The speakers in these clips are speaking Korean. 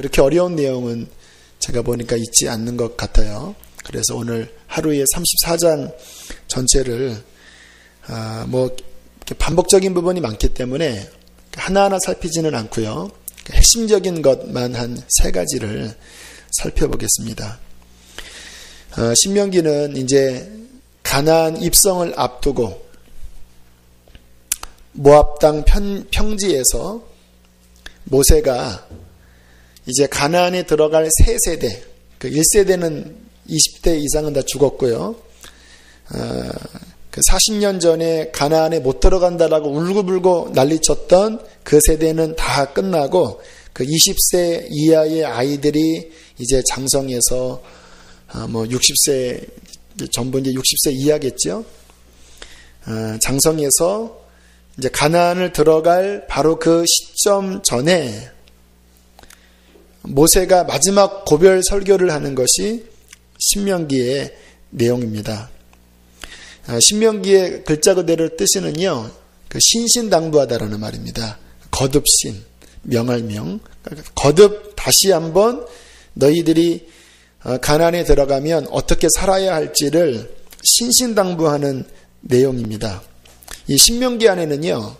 그렇게 어려운 내용은 제가 보니까 있지 않는 것 같아요. 그래서 오늘 하루에 34장 전체를 반복적인 부분이 많기 때문에 하나하나 살피지는 않고요. 핵심적인 것만 한 3가지를 살펴보겠습니다. 신명기는 이제 가나안 입성을 앞두고 모압 땅 평지에서 모세가 이제 가나안에 들어갈 3세대, 그 1세대는 20대 이상은 다 죽었고요. 그 40년 전에 가나안에 못 들어간다라고 울고불고 난리쳤던 그 세대는 다 끝나고 그 20세 이하의 아이들이 이제 장성해서 60세 전부 이제 60세 이하겠죠. 장성해서 이제 가나안을 들어갈 바로 그 시점 전에 모세가 마지막 고별 설교를 하는 것이 신명기의 내용입니다. 신명기의 글자 그대로 뜻이는요, 그 신신당부하다라는 말입니다. 거듭신, 명할명. 거듭 다시 한번 너희들이 가나안에 들어가면 어떻게 살아야 할지를 신신당부하는 내용입니다. 이 신명기 안에는요,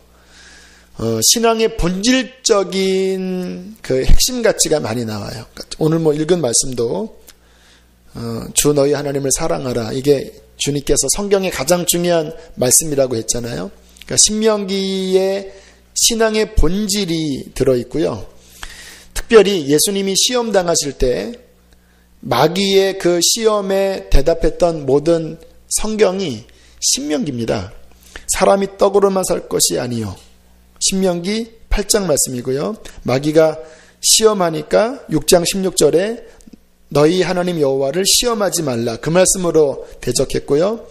신앙의 본질적인 그 핵심 가치가 많이 나와요. 오늘 읽은 말씀도 주 너희 하나님을 사랑하라. 이게 주님께서 성경의 가장 중요한 말씀이라고 했잖아요. 그러니까 신명기에 신앙의 본질이 들어있고요. 특별히 예수님이 시험 당하실 때 마귀의 그 시험에 대답했던 모든 성경이 신명기입니다. 사람이 떡으로만 살 것이 아니요. 신명기 8장 말씀이고요. 마귀가 시험하니까 6장 16절에 너희 하나님 여호와를 시험하지 말라. 그 말씀으로 대적했고요.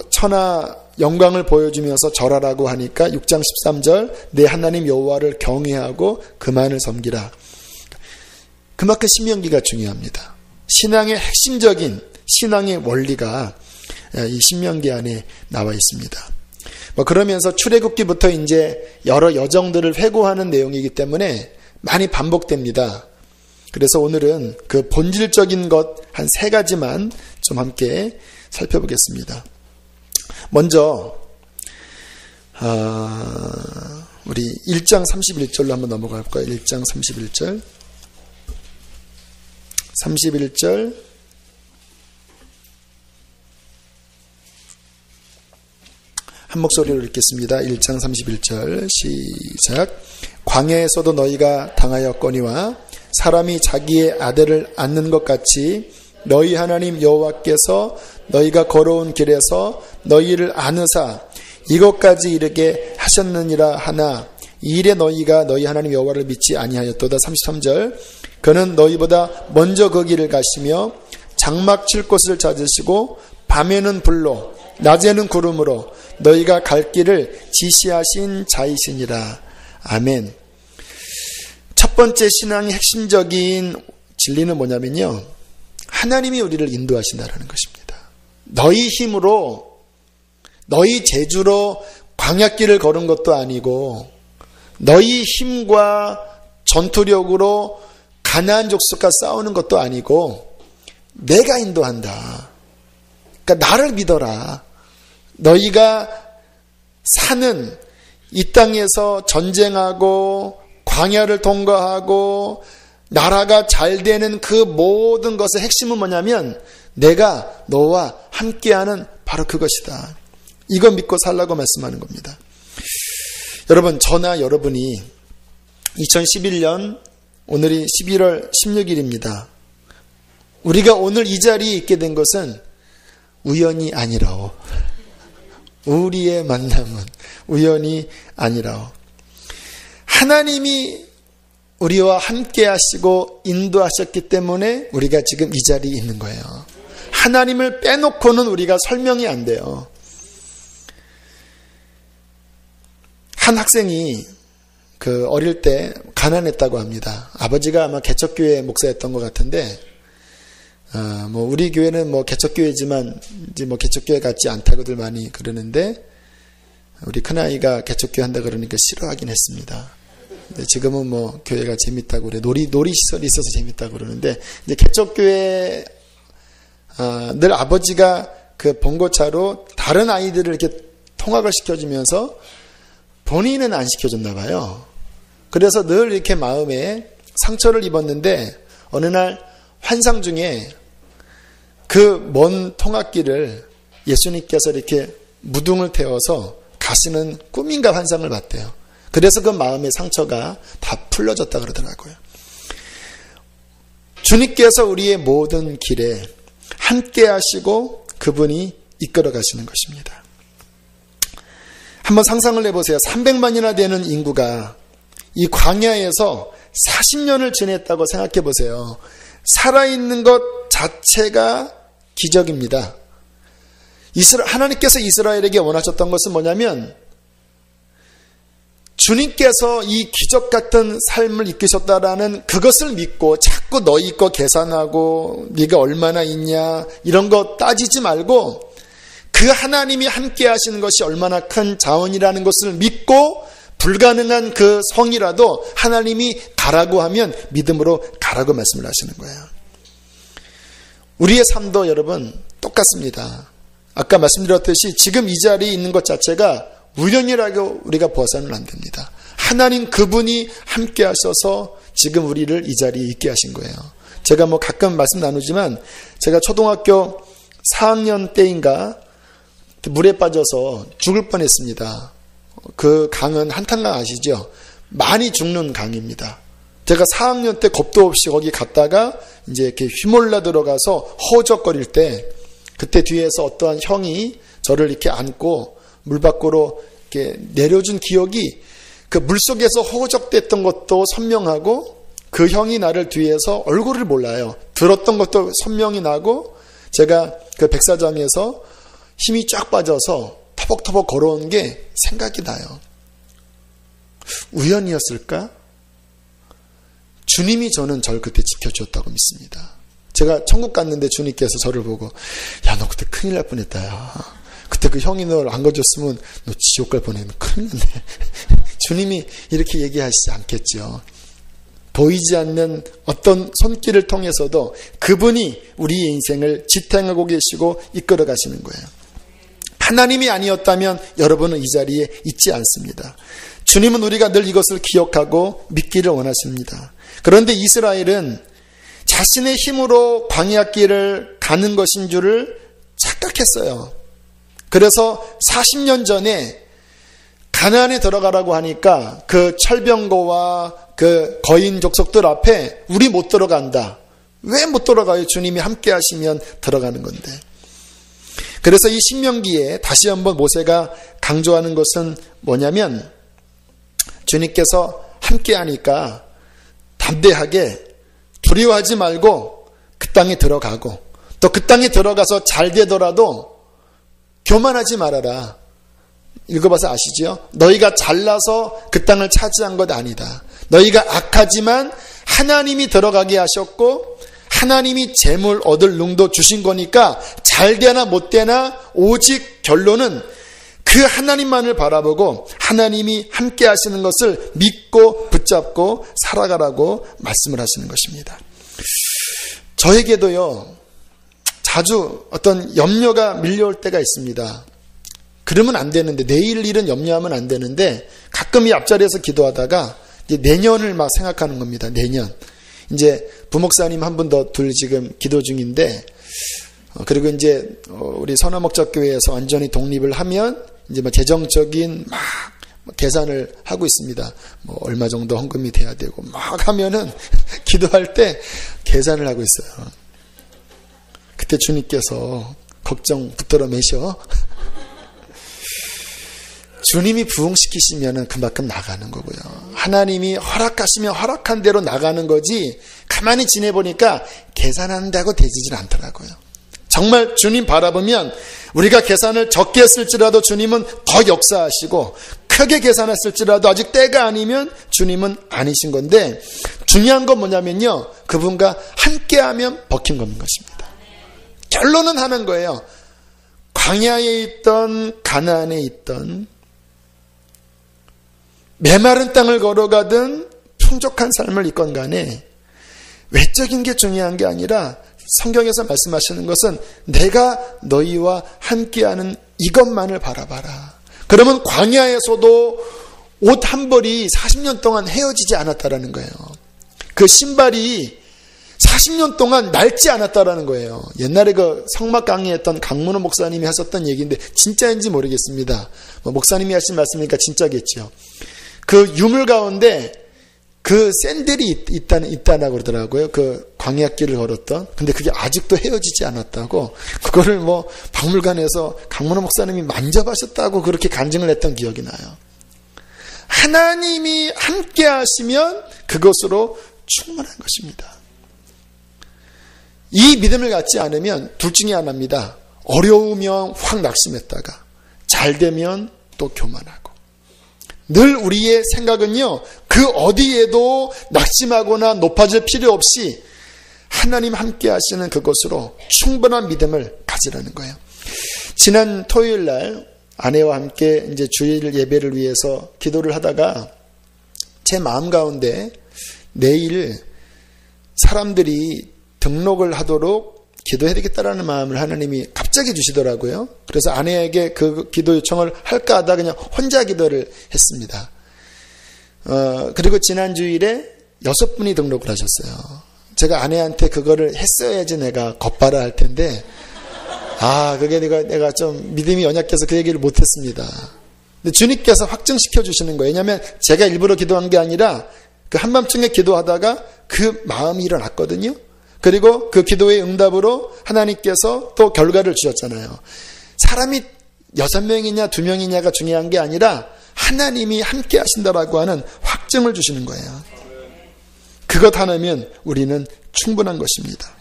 천하 영광을 보여주면서 절하라고 하니까 6장 13절 내 하나님 여호와를 경외하고 그만을 섬기라. 그만큼 신명기가 중요합니다. 신앙의 핵심적인 신앙의 원리가 이 신명기 안에 나와 있습니다. 그러면서 출애굽기부터 이제 여러 여정들을 회고하는 내용이기 때문에 많이 반복됩니다. 그래서 오늘은 그 본질적인 것 한 3가지만 좀 함께 살펴보겠습니다. 먼저 우리 1장 31절로 한번 넘어갈 거예요. 1장 31절. 31절 한 목소리로 읽겠습니다. 1장 31절 시작. 광야에서도 너희가 당하였거니와 사람이 자기의 아들을 안는 것 같이 너희 하나님 여호와께서 너희가 걸어온 길에서 너희를 안으사 이것까지 이르게 하셨느니라 하나 이 일에 너희가 너희 하나님 여호와를 믿지 아니하였도다. 33절 그는 너희보다 먼저 그 길을 가시며 장막 칠 곳을 찾으시고 밤에는 불로 낮에는 구름으로 너희가 갈 길을 지시하신 자이시니라. 아멘. 첫 번째 신앙의 핵심적인 진리는 뭐냐면요, 하나님이 우리를 인도하신다라는 것입니다. 너희 힘으로 너희 재주로 광야길을 걸은 것도 아니고 너희 힘과 전투력으로 가나안 족속과 싸우는 것도 아니고 내가 인도한다. 그러니까 나를 믿어라. 너희가 사는 이 땅에서 전쟁하고 광야를 통과하고 나라가 잘 되는 그 모든 것의 핵심은 뭐냐면 내가 너와 함께하는 바로 그것이다. 이거 믿고 살라고 말씀하는 겁니다. 여러분, 저나 여러분이 2011년 오늘이 11월 16일입니다. 우리가 오늘 이 자리에 있게 된 것은 우연이 아니라오. 우리의 만남은 우연이 아니라오. 하나님이 우리와 함께 하시고 인도하셨기 때문에 우리가 지금 이 자리에 있는 거예요. 하나님을 빼놓고는 우리가 설명이 안 돼요. 한 학생이 어릴 때 가난했다고 합니다. 아버지가 아마 개척교회 목사였던 것 같은데, 우리 교회는 개척교회지만 이제 개척교회 같지 않다고들 많이 그러는데, 우리 큰아이가 개척교회 한다 그러니까 싫어하긴 했습니다. 지금은 뭐 교회가 재밌다고 그래. 놀이시설이 있어서 재밌다고 그러는데, 이제 개척교회, 늘 아버지가 그 봉고차로 다른 아이들을 이렇게 통학을 시켜주면서 본인은 안 시켜줬나 봐요. 그래서 늘 이렇게 마음에 상처를 입었는데, 어느 날 환상 중에 그 먼 통학길을 예수님께서 이렇게 무등을 태워서 가시는 꿈인가 환상을 봤대요. 그래서 그 마음의 상처가 다 풀려졌다 그러더라고요. 주님께서 우리의 모든 길에 함께 하시고 그분이 이끌어 가시는 것입니다. 한번 상상을 해보세요. 300만이나 되는 인구가 이 광야에서 40년을 지냈다고 생각해 보세요. 살아있는 것 자체가 기적입니다. 하나님께서 이스라엘에게 원하셨던 것은 뭐냐면, 주님께서 이 기적 같은 삶을 이끄셨다라는 그것을 믿고 자꾸 너희 거 계산하고 네가 얼마나 있냐 이런 거 따지지 말고, 그 하나님이 함께 하시는 것이 얼마나 큰 자원이라는 것을 믿고, 불가능한 그 성이라도 하나님이 가라고 하면 믿음으로 가라고 말씀을 하시는 거예요. 우리의 삶도 여러분 똑같습니다. 아까 말씀드렸듯이 지금 이 자리에 있는 것 자체가 우연이라고 우리가 봐서는 안 됩니다. 하나님 그분이 함께 하셔서 지금 우리를 이 자리에 있게 하신 거예요. 제가 뭐 가끔 말씀 나누지만, 제가 초등학교 4학년 때인가 물에 빠져서 죽을 뻔했습니다. 그 강은 한탄강 아시죠? 많이 죽는 강입니다. 제가 4학년 때 겁도 없이 거기 갔다가 이제 이렇게 휘몰라 들어가서 허우적거릴 때, 그때 뒤에서 어떠한 형이 저를 이렇게 안고 물 밖으로 이렇게 내려준 기억이, 그 물속에서 허우적댔던 것도 선명하고, 그 형이 나를 뒤에서 얼굴을 몰라요. 들었던 것도 선명히 나고, 제가 그 백사장에서 힘이 쫙 빠져서 터벅터벅 걸어온 게 생각이 나요. 우연이었을까? 주님이 저는 그때 지켜주었다고 믿습니다. 제가 천국 갔는데 주님께서 저를 보고, 야, 너 그때 큰일 날 뻔했다. 야. 그때 그 형이 널 안 건졌으면 너 지옥 갈 뻔했네. 큰일 났네. 주님이 이렇게 얘기하시지 않겠죠. 보이지 않는 어떤 손길을 통해서도 그분이 우리의 인생을 지탱하고 계시고 이끌어 가시는 거예요. 하나님이 아니었다면 여러분은 이 자리에 있지 않습니다. 주님은 우리가 늘 이것을 기억하고 믿기를 원하십니다. 그런데 이스라엘은 자신의 힘으로 광야길을 가는 것인 줄을 착각했어요. 그래서 40년 전에 가나안에 들어가라고 하니까 그 철병거와 그 거인 족속들 앞에 우리 못 들어간다. 왜 못 들어가요? 주님이 함께 하시면 들어가는 건데. 그래서 이 신명기에 다시 한번 모세가 강조하는 것은 뭐냐면, 주님께서 함께 하니까 담대하게 두려워하지 말고 그 땅에 들어가고, 또 그 땅에 들어가서 잘 되더라도 교만하지 말아라. 읽어봐서 아시죠? 너희가 잘나서 그 땅을 차지한 것 아니다. 너희가 악하지만 하나님이 들어가게 하셨고 하나님이 재물 얻을 능도 주신 거니까 잘 되나 못 되나 오직 결론은 그 하나님만을 바라보고 하나님이 함께 하시는 것을 믿고 붙잡고 살아가라고 말씀을 하시는 것입니다. 저에게도요, 자주 어떤 염려가 밀려올 때가 있습니다. 그러면 안 되는데, 내일 일은 염려하면 안 되는데, 가끔 이 앞자리에서 기도하다가 이제 내년을 막 생각하는 겁니다. 내년. 이제 부목사님 한 분 더 둘 지금 기도 중인데, 그리고 이제 우리 선화목적교회에서 완전히 독립을 하면 이제 뭐 재정적인 막 계산을 하고 있습니다. 뭐 얼마 정도 헌금이 돼야 되고 막 하면은 기도할 때 계산을 하고 있어요. 그때 주님께서 걱정 붙들어 매셔. 주님이 부흥시키시면은 그만큼 나가는 거고요. 하나님이 허락하시면 허락한 대로 나가는 거지, 가만히 지내보니까 계산한다고 되지질 않더라고요. 정말 주님 바라보면 우리가 계산을 적게 했을지라도 주님은 더 역사하시고, 크게 계산했을지라도 아직 때가 아니면 주님은 아니신 건데, 중요한 건 뭐냐면요, 그분과 함께하면 버킨 겁는 것입니다. 결론은 하는 거예요. 광야에 있던 가나안에 있던 메마른 땅을 걸어가든 풍족한 삶을 있건 간에 외적인 게 중요한 게 아니라 성경에서 말씀하시는 것은 내가 너희와 함께하는 이것만을 바라봐라. 그러면 광야에서도 옷 한 벌이 40년 동안 헤어지지 않았다라는 거예요. 그 신발이 40년 동안 낡지 않았다라는 거예요. 옛날에 그 성막 강의했던 강문호 목사님이 하셨던 얘기인데 진짜인지 모르겠습니다. 목사님이 하신 말씀이니까 진짜겠죠. 그 유물 가운데 그 샌들이 있다라고 그러더라고요. 그 광야길을 걸었던. 근데 그게 아직도 헤어지지 않았다고. 그거를 박물관에서 강문호 목사님이 만져보셨다고 그렇게 간증을 했던 기억이 나요. 하나님이 함께 하시면 그것으로 충분한 것입니다. 이 믿음을 갖지 않으면 둘 중에 하나입니다. 어려우면 확 낙심했다가 잘 되면 또 교만하고. 늘 우리의 생각은요, 그 어디에도 낙심하거나 높아질 필요 없이 하나님 함께 하시는 그것으로 충분한 믿음을 가지라는 거예요. 지난 토요일 날 아내와 함께 이제 주일 예배를 위해서 기도를 하다가 제 마음 가운데 내일 사람들이 등록을 하도록 기도해야 되겠다라는 마음을 하나님이 갑자기 주시더라고요. 그래서 아내에게 그 기도 요청을 할까 하다 그냥 혼자 기도를 했습니다. 그리고 지난 주일에 6분이 등록을 하셨어요. 제가 아내한테 그거를 했어야지 내가 겉바라 할 텐데, 그게 내가 좀 믿음이 연약해서 그 얘기를 못했습니다. 근데 주님께서 확증시켜 주시는 거예요. 왜냐하면 제가 일부러 기도한 게 아니라 그 한밤중에 기도하다가 그 마음이 일어났거든요. 그리고 그 기도의 응답으로 하나님께서 또 결과를 주셨잖아요. 사람이 6명이냐 2명이냐가 중요한 게 아니라 하나님이 함께 하신다라고 하는 확증을 주시는 거예요. 그것 하나면 우리는 충분한 것입니다.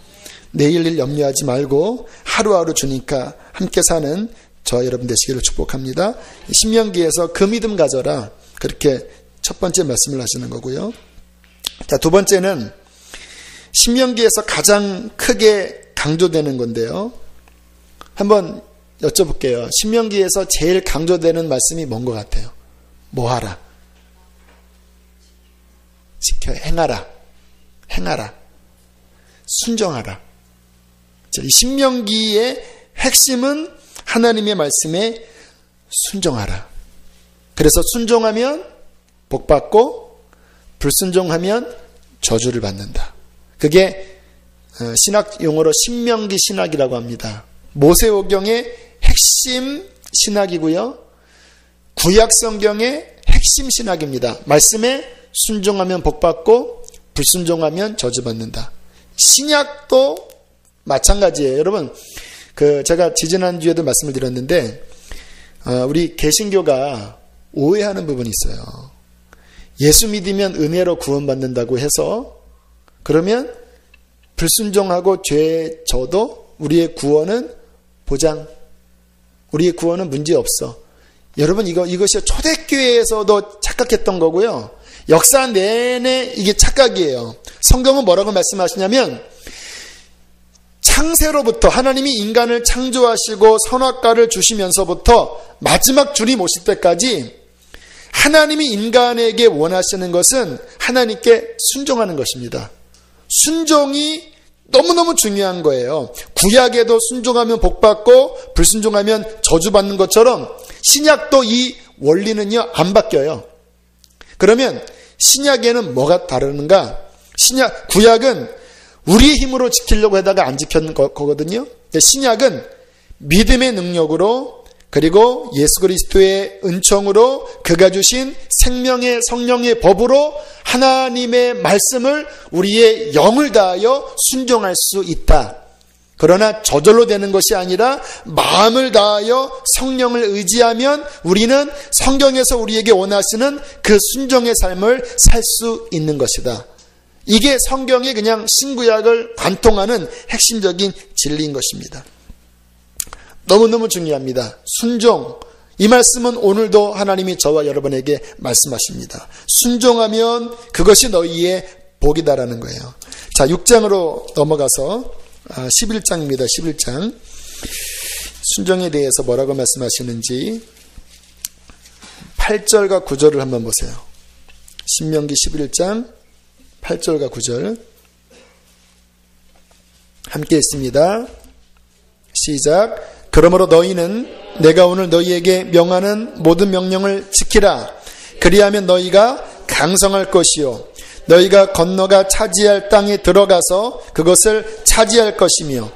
내일 일 염려하지 말고 하루하루 주님과 함께 사는 저 여러분 되시기를 축복합니다. 신명기에서 그 믿음 가져라, 그렇게 첫 번째 말씀을 하시는 거고요. 자, 두 번째는 신명기에서 가장 크게 강조되는 건데요. 한번 여쭤볼게요. 신명기에서 제일 강조되는 말씀이 뭔 것 같아요? 뭐 하라? 지켜, 행하라. 순종하라. 이 신명기의 핵심은 하나님의 말씀에 순종하라. 그래서 순종하면 복받고 불순종하면 저주를 받는다. 그게 신학 용어로 신명기 신학이라고 합니다. 모세오경의 핵심 신학이고요. 구약 성경의 핵심 신학입니다. 말씀에 순종하면 복받고 불순종하면 저주받는다. 신약도 마찬가지예요. 여러분, 제가 지지난주에도 말씀을 드렸는데, 우리 개신교가 오해하는 부분이 있어요. 예수 믿으면 은혜로 구원받는다고 해서, 그러면 불순종하고 죄 져도 우리의 구원은 보장, 우리의 구원은 문제 없어. 여러분, 이것이 초대교회에서도 착각했던 거고요. 역사 내내 이게 착각이에요. 성경은 뭐라고 말씀하시냐면, 창세로부터 하나님이 인간을 창조하시고 선악과를 주시면서부터 마지막 주님 오실 때까지 하나님이 인간에게 원하시는 것은 하나님께 순종하는 것입니다. 순종이 너무너무 중요한 거예요. 구약에도 순종하면 복받고 불순종하면 저주받는 것처럼 신약도 이 원리는요, 안 바뀌어요. 그러면 신약에는 뭐가 다르는가? 구약은 우리의 힘으로 지키려고 하다가 안 지켰는 거거든요. 신약은 믿음의 능력으로, 그리고 예수 그리스도의 은총으로, 그가 주신 생명의 성령의 법으로 하나님의 말씀을 우리의 영을 다하여 순종할 수 있다. 그러나 저절로 되는 것이 아니라 마음을 다하여 성령을 의지하면 우리는 성경에서 우리에게 원하시는 그 순종의 삶을 살 수 있는 것이다. 이게 성경의 그냥 신구약을 관통하는 핵심적인 진리인 것입니다. 너무너무 중요합니다. 순종. 이 말씀은 오늘도 하나님이 저와 여러분에게 말씀하십니다. 순종하면 그것이 너희의 복이다라는 거예요. 자, 6장으로 넘어가서 11장입니다. 11장. 순종에 대해서 뭐라고 말씀하시는지 8절과 9절을 한번 보세요. 신명기 11장 8절과 9절 함께 읽습니다. 시작. 그러므로 너희는 내가 오늘 너희에게 명하는 모든 명령을 지키라. 그리하면 너희가 강성할 것이요 너희가 건너가 차지할 땅에 들어가서 그것을 차지할 것이며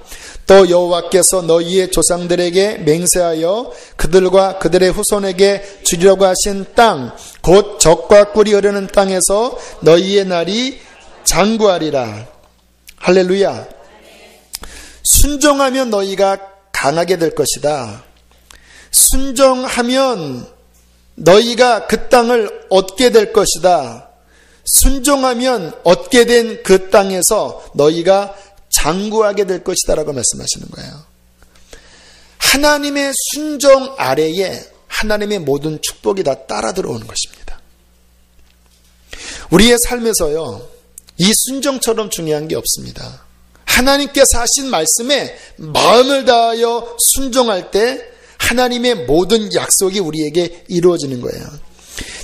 또 여호와께서 너희의 조상들에게 맹세하여 그들과 그들의 후손에게 주리라고 하신 땅 곧 젖과 꿀이 흐르는 땅에서 너희의 날이 장구하리라. 할렐루야. 순종하면 너희가 강하게 될 것이다. 순종하면 너희가 그 땅을 얻게 될 것이다. 순종하면 얻게 된 그 땅에서 너희가 장구하게 될 것이다 라고 말씀하시는 거예요. 하나님의 순종 아래에 하나님의 모든 축복이 다 따라 들어오는 것입니다. 우리의 삶에서요, 이 순종처럼 중요한 게 없습니다. 하나님께서 하신 말씀에 마음을 다하여 순종할 때 하나님의 모든 약속이 우리에게 이루어지는 거예요.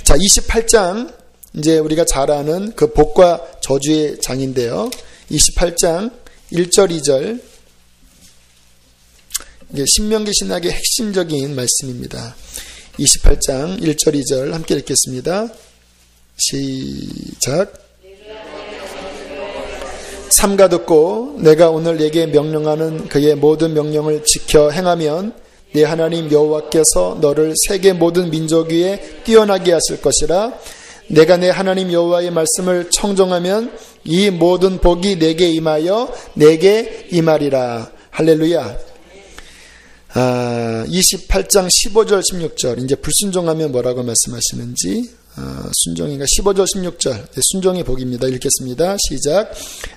자, 28장 이제 우리가 잘 아는 그 복과 저주의 장인데요. 28장 1절 2절 이게 신명기 신학의 핵심적인 말씀입니다. 28장 1절 2절 함께 읽겠습니다. 시작. 삼가 듣고 내가 오늘 네게 명령하는 그의 모든 명령을 지켜 행하면 네 하나님 여호와께서 너를 세계 모든 민족 위에 뛰어나게 하실 것이라. 내가 내 하나님 여호와의 말씀을 청종하면 이 모든 복이 내게 임하여 내게 임하리라. 할렐루야. 28장 15절 16절 이제 불순종하면 뭐라고 말씀하시는지 순종인가 15절 16절 순종의 복입니다. 읽겠습니다. 시작.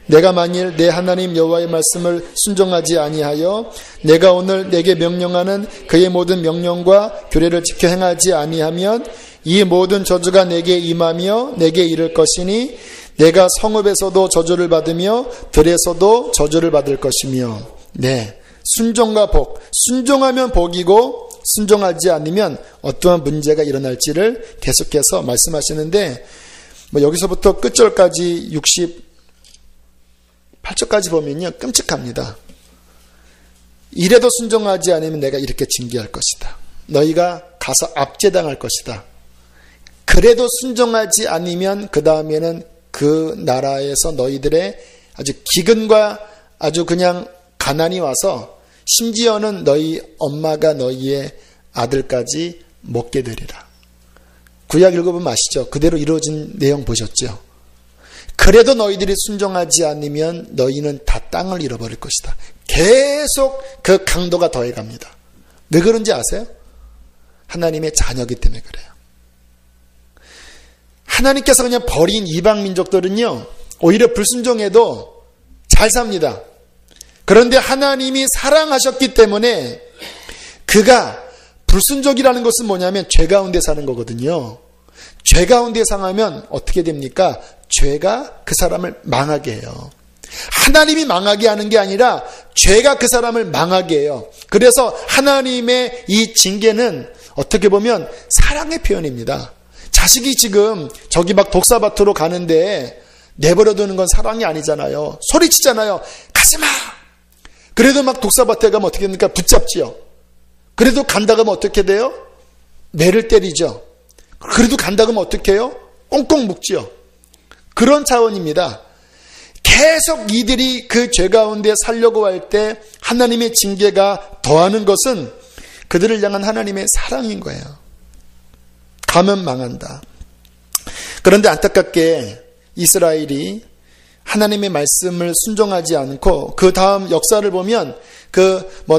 내가 만일 내 하나님 여호와의 말씀을 순종하지 아니하여 내가 오늘 내게 명령하는 그의 모든 명령과 규례를 지켜 행하지 아니하면 이 모든 저주가 내게 임하며 내게 이를 것이니 내가 성읍에서도 저주를 받으며 들에서도 저주를 받을 것이며. 네, 순종과 복. 순종하면 복이고 순종하지 않으면 어떠한 문제가 일어날지를 계속해서 말씀하시는데 여기서부터 끝절까지 68절까지 보면요 끔찍합니다. 이래도 순종하지 않으면 내가 이렇게 징계할 것이다. 너희가 가서 압제당할 것이다. 그래도 순종하지 않으면 그 다음에는 그 나라에서 너희들의 아주 기근과 아주 그냥 가난이 와서 심지어는 너희 엄마가 너희의 아들까지 먹게 되리라. 구약 읽어보면 아시죠? 그대로 이루어진 내용 보셨죠? 그래도 너희들이 순종하지 않으면 너희는 다 땅을 잃어버릴 것이다. 계속 그 강도가 더해갑니다. 왜 그런지 아세요? 하나님의 자녀이기 때문에 그래요. 하나님께서 그냥 버린 이방 민족들은요 오히려 불순종해도 잘 삽니다. 그런데 하나님이 사랑하셨기 때문에 그가 불순종이라는 것은 뭐냐면 죄 가운데 사는 거거든요. 죄 가운데 상하면 어떻게 됩니까? 죄가 그 사람을 망하게 해요. 하나님이 망하게 하는 게 아니라 죄가 그 사람을 망하게 해요. 그래서 하나님의 이 징계는 어떻게 보면 사랑의 표현입니다. 자식이 지금 저기 막 독사밭으로 가는데 내버려두는 건 사랑이 아니잖아요. 소리치잖아요. 가지마! 그래도 막 독사밭에 가면 어떻게 됩니까? 붙잡지요. 그래도 간다 그러면 어떻게 돼요? 매를 때리죠. 그래도 간다 그러면 어떻게 해요? 꽁꽁 묶지요. 그런 차원입니다. 계속 이들이 그 죄 가운데 살려고 할 때 하나님의 징계가 더하는 것은 그들을 향한 하나님의 사랑인 거예요. 가면 망한다. 그런데 안타깝게 이스라엘이 하나님의 말씀을 순종하지 않고 그 다음 역사를 보면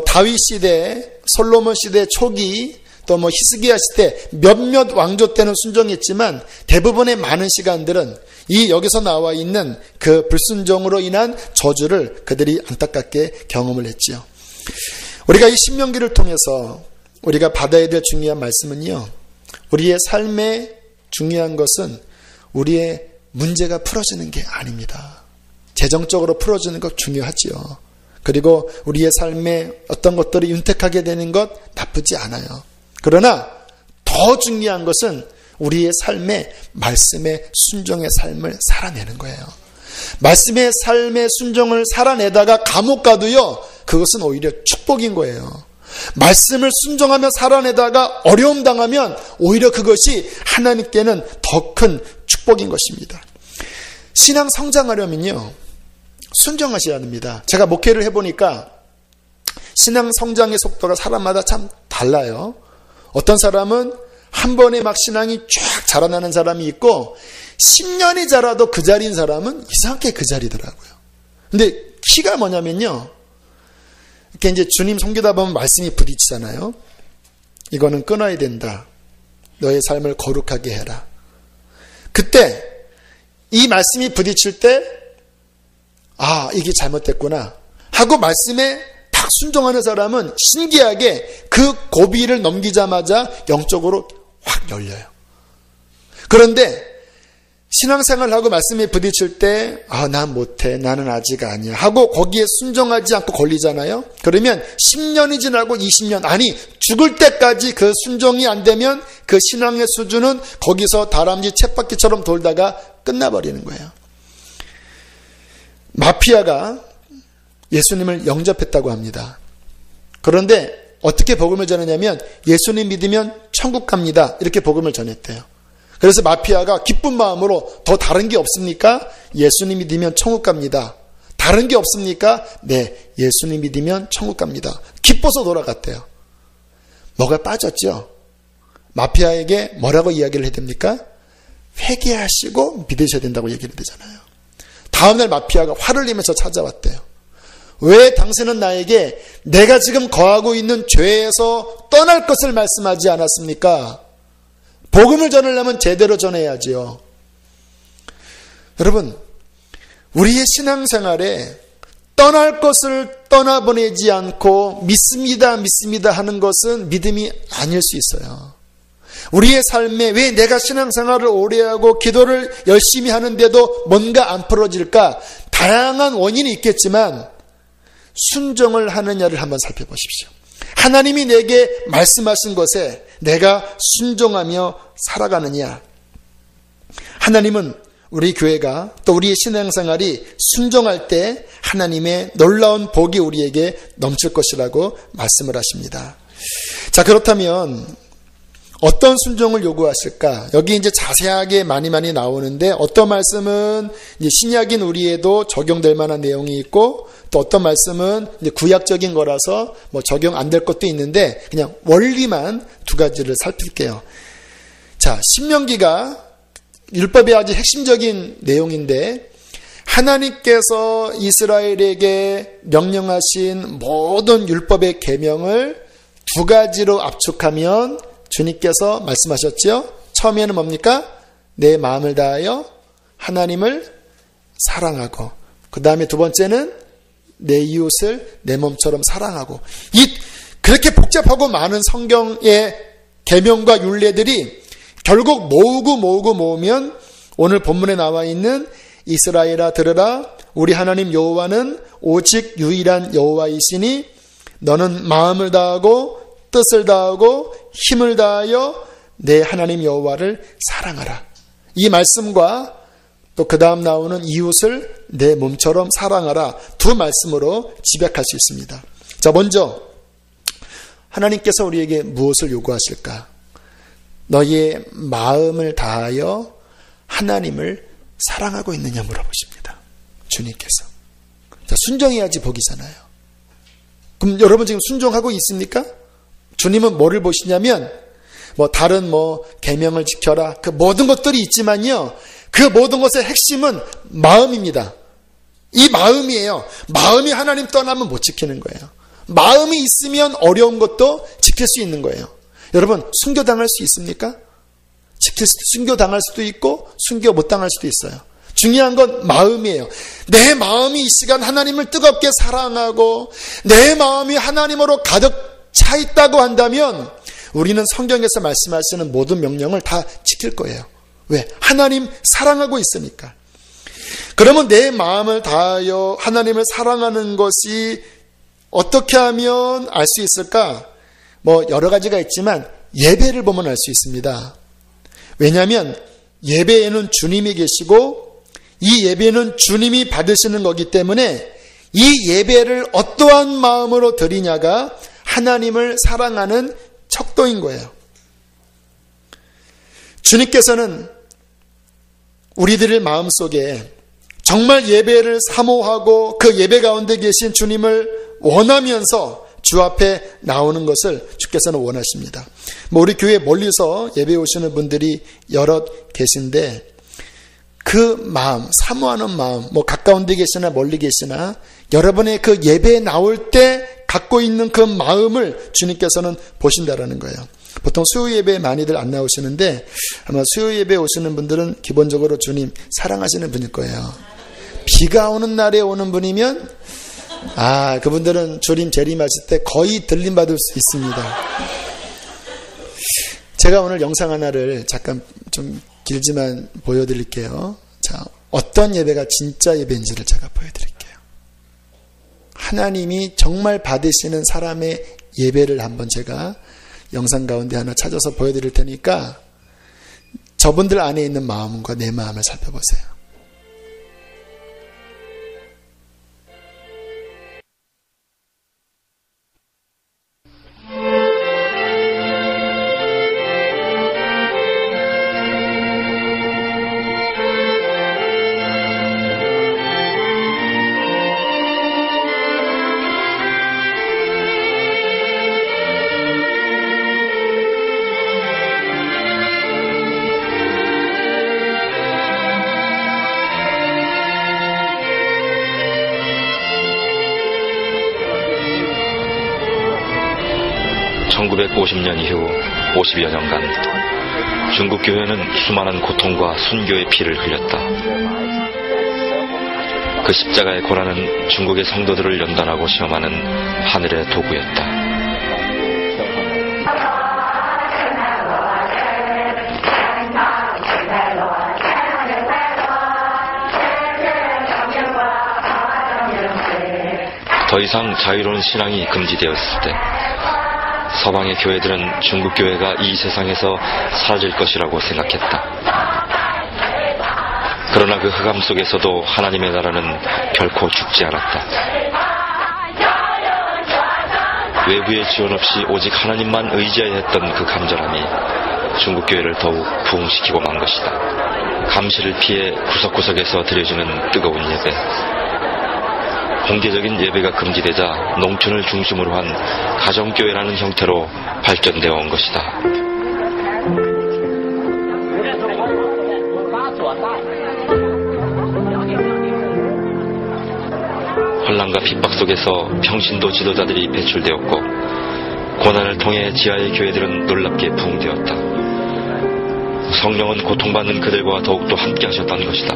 다윗 시대, 솔로몬 시대 초기 또 히스기야 시대 몇몇 왕조 때는 순종했지만 대부분의 많은 시간들은 이 여기서 나와 있는 그 불순종으로 인한 저주를 그들이 안타깝게 경험을 했지요. 우리가 이 신명기를 통해서 우리가 받아야 될 중요한 말씀은요. 우리의 삶에 중요한 것은 우리의 문제가 풀어지는 게 아닙니다. 재정적으로 풀어지는 것 중요하지요. 그리고 우리의 삶에 어떤 것들이 윤택하게 되는 것 나쁘지 않아요. 그러나 더 더 중요한 것은 우리의 삶에 말씀의 순종의 삶을 살아내는 거예요. 말씀의 삶의 순종을 살아내다가 감옥 가도요, 그것은 오히려 축복인 거예요. 말씀을 순종하며 살아내다가 어려움 당하면 오히려 그것이 하나님께는 더 큰 축복인 것입니다. 신앙 성장하려면요, 순종하셔야 됩니다. 제가 목회를 해보니까 신앙 성장의 속도가 사람마다 참 달라요. 어떤 사람은 한 번에 막 신앙이 쫙 자라나는 사람이 있고 10년이 자라도 그 자리인 사람은 이상하게 그 자리더라고요. 근데 키가 뭐냐면요, 이렇게 이제 주님 섬기다 보면 말씀이 부딪히잖아요. 이거는 끊어야 된다. 너의 삶을 거룩하게 해라. 그때 이 말씀이 부딪힐 때 이게 잘못됐구나 하고 말씀에 딱 순종하는 사람은 신기하게 그 고비를 넘기자마자 영적으로 확 열려요. 그런데 신앙생활하고 말씀에 부딪힐 때 난 못해, 나는 아직 아니야 하고 거기에 순종하지 않고 걸리잖아요. 그러면 10년이 지나고 20년, 아니 죽을 때까지 그 순종이 안 되면 그 신앙의 수준은 거기서 다람쥐 쳇바퀴처럼 돌다가 끝나버리는 거예요. 마피아가 예수님을 영접했다고 합니다. 그런데 어떻게 복음을 전하냐면 예수님 믿으면 천국 갑니다, 이렇게 복음을 전했대요. 그래서 마피아가 기쁜 마음으로 더 다른 게 없습니까? 예수님 믿으면 천국 갑니다. 다른 게 없습니까? 네, 예수님 믿으면 천국 갑니다. 기뻐서 돌아갔대요. 뭐가 빠졌죠? 마피아에게 뭐라고 이야기를 해야 됩니까? 회개하시고 믿으셔야 된다고 얘기를 되잖아요. 다음날 마피아가 화를 내면서 찾아왔대요. 왜 당신은 나에게 내가 지금 거하고 있는 죄에서 떠날 것을 말씀하지 않았습니까? 복음을 전하려면 제대로 전해야지요. 여러분, 우리의 신앙생활에 떠날 것을 떠나보내지 않고 믿습니다 하는 것은 믿음이 아닐 수 있어요. 우리의 삶에 왜 내가 신앙생활을 오래 하고 기도를 열심히 하는데도 뭔가 안 풀어질까? 다양한 원인이 있겠지만 순종을 하느냐를 한번 살펴보십시오. 하나님이 내게 말씀하신 것에 내가 순종하며 살아가느냐. 하나님은 우리 교회가 또 우리의 신앙생활이 순종할 때 하나님의 놀라운 복이 우리에게 넘칠 것이라고 말씀을 하십니다. 자, 그렇다면 어떤 순종을 요구하실까? 여기 이제 자세하게 많이 나오는데 어떤 말씀은 이제 신약인 우리에도 적용될 만한 내용이 있고 또 어떤 말씀은 이제 구약적인 거라서 뭐 적용 안 될 것도 있는데 그냥 원리만 두 가지를 살필게요. 자, 신명기가 율법의 아주 핵심적인 내용인데 하나님께서 이스라엘에게 명령하신 모든 율법의 계명을 두 가지로 압축하면 주님께서 말씀하셨죠. 처음에는 뭡니까? 내 마음을 다하여 하나님을 사랑하고, 그 다음에 두 번째는 내 이웃을 내 몸처럼 사랑하고. 이 그렇게 복잡하고 많은 성경의 계명과 율례들이 결국 모으면 오늘 본문에 나와 있는 이스라엘아 들으라, 우리 하나님 여호와는 오직 유일한 여호와이시니 너는 마음을 다하고 뜻을 다하고 힘을 다하여 내 하나님 여호와를 사랑하라. 이 말씀과 또 그 다음 나오는 이웃을 내 몸처럼 사랑하라, 두 말씀으로 집약할 수 있습니다. 자, 먼저 하나님께서 우리에게 무엇을 요구하실까? 너희의 마음을 다하여 하나님을 사랑하고 있느냐 물어보십니다. 주님께서. 자, 순종해야지 복이잖아요. 그럼 여러분 지금 순종하고 있습니까? 주님은 뭐를 보시냐면 다른 계명을 지켜라, 그 모든 것들이 있지만요, 그 모든 것의 핵심은 마음입니다. 이 마음이에요. 마음이 하나님 떠나면 못 지키는 거예요. 마음이 있으면 어려운 것도 지킬 수 있는 거예요. 여러분, 순교당할 수 있습니까? 순교당할 수도 있고 순교 못 당할 수도 있어요. 중요한 건 마음이에요. 내 마음이 이 시간 하나님을 뜨겁게 사랑하고 내 마음이 하나님으로 가득 차 있다고 한다면 우리는 성경에서 말씀하시는 모든 명령을 다 지킬 거예요. 왜? 하나님 사랑하고 있으니까. 그러면 내 마음을 다하여 하나님을 사랑하는 것이 어떻게 하면 알 수 있을까? 여러 가지가 있지만 예배를 보면 알 수 있습니다. 왜냐하면 예배에는 주님이 계시고 이 예배는 주님이 받으시는 거기 때문에 이 예배를 어떠한 마음으로 드리냐가 하나님을 사랑하는 척도인 거예요. 주님께서는 우리들의 마음속에 정말 예배를 사모하고 그 예배 가운데 계신 주님을 원하면서 주 앞에 나오는 것을 주께서는 원하십니다. 우리 교회 멀리서 예배 오시는 분들이 여럿 계신데 그 마음, 사모하는 마음, 가까운 데 계시나 멀리 계시나 여러분의 그 예배에 나올 때 갖고 있는 그 마음을 주님께서는 보신다라는 거예요. 보통 수요 예배에 많이들 안 나오시는데 아마 수요 예배에 오시는 분들은 기본적으로 주님 사랑하시는 분일 거예요. 비가 오는 날에 오는 분이면 그분들은 주님 재림하실 때 거의 들림받을 수 있습니다. 제가 오늘 영상 하나를 잠깐 좀 길지만 보여드릴게요. 자, 어떤 예배가 진짜 예배인지를 제가 보여드릴게요. 하나님이 정말 받으시는 사람의 예배를 한번 제가 영상 가운데 하나 찾아서 보여드릴 테니까 저분들 안에 있는 마음과 내 마음을 살펴보세요. (1950년) 이후 50여 년간 중국 교회는 수많은 고통과 순교의 피를 흘렸다. 그 십자가의 고난은 중국의 성도들을 연단하고 시험하는 하늘의 도구였다. 더 이상 자유로운 신앙이 금지되었을 때 서방의 교회들은 중국 교회가 이 세상에서 사라질 것이라고 생각했다. 그러나 그 흑암 속에서도 하나님의 나라는 결코 죽지 않았다. 외부의 지원 없이 오직 하나님만 의지해야 했던 그 간절함이 중국 교회를 더욱 부흥시키고 만 것이다. 감시를 피해 구석구석에서 드려지는 뜨거운 예배, 공개적인 예배가 금지되자 농촌을 중심으로 한 가정교회라는 형태로 발전되어 온 것이다. 혼란과 핍박 속에서 평신도 지도자들이 배출되었고 고난을 통해 지하의 교회들은 놀랍게 부흥되었다. 성령은 고통받는 그들과 더욱더 함께 하셨던 것이다.